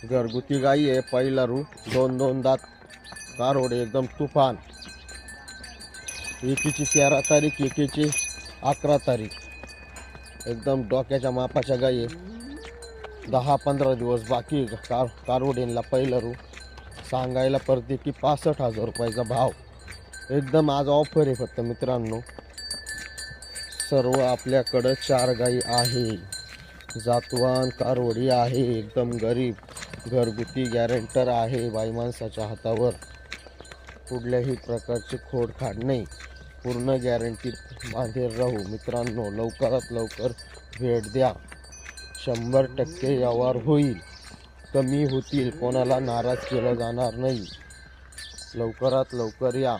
घरगुती गाई आहे, पहिला रू, 2 दात, कारोडे एकदम तुफान. एकीची 13 तारीख, एकीची 11 तारीख. एकदम डोक्याच्या मापाच्या गाई आहे. 10-15 दिवस बाकी कारोडींना पहिलं रू. सांगायला प्रत्येकी 65,000 रुपयाचा भाव. एकदम आज ऑफर आहे फक्त मित्रांनो. सर्व आपल्याकडं 4 गाई आहे. जातवान कारवडी आहे, एकदम गरीब, घरगुती, गॅरंटर आहे, बाई माणसाच्या हातावर. कुठल्याही प्रकारची खोडखाड नाही, पूर्ण गॅरंटी बांधेल राहू. मित्रांनो लवकरात लवकर भेट द्या. 100% व्यवहार होईल, कमी होतील, कोणाला नाराज केलं जाणार नाही. लवकरात लवकर या.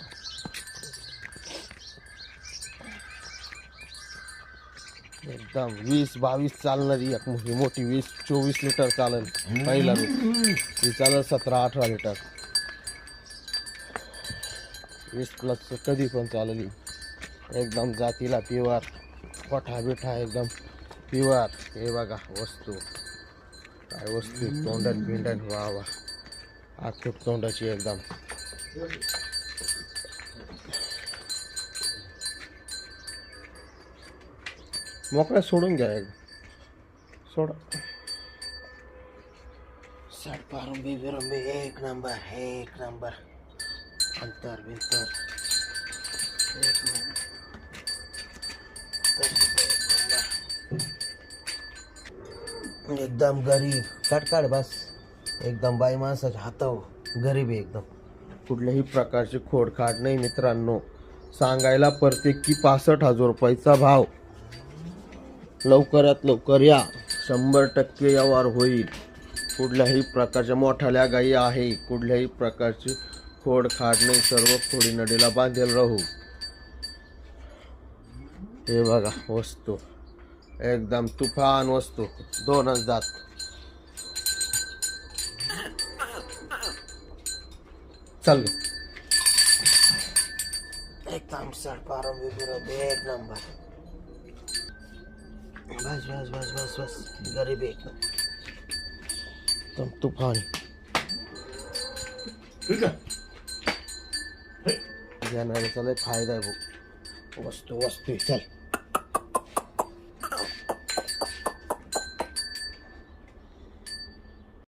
एकदम 20-22 चालणारी एक मोठी 20-24 लिटर चालेल पहिला रू. ही चालेल 17-18 लिटर. 20+ कधी पण चालेल. एकदम जातीला प्युअर, पठा बिठा एकदम प्युअर. हे बघा वस्तू, काय वस्तू, तोंडण बिंडण, वा वा, आखूट तोंडाची एकदम. मोकळ्या सोडून घ्या, सोडा. साडपारंबी बिरंबी एक नंबर, एक नंबर. अंतर बिंतर एक नंबर. एकदम गरीब, काट बस. एकदम बाई माणसाच्या हातावर गरीब आहे एकदम. कुठल्याही प्रकारची खोडखाड नाही मित्रांनो. सांगायला प्रत्येकी 65,000 रुपयाचा भाव. लवकरात लवकर या, 100% व्यवहार होईल. कुठल्याही प्रकारच्या मोठाल्या गायी आहे, कुठल्याही प्रकारची खोडखाड नाही, सर्व खोडी नडीला बांधेल राहू. हे बघा वस्तू, एकदम तुफान वस्तू, 2 दात. चल एकदम साडपारंबी बिरंबी एक नंबर. बस बस बस बस बस, गरीब एकदम तुफान. घेणाऱ्याचा लय फायदा आहे भाऊ. वस्तू चल.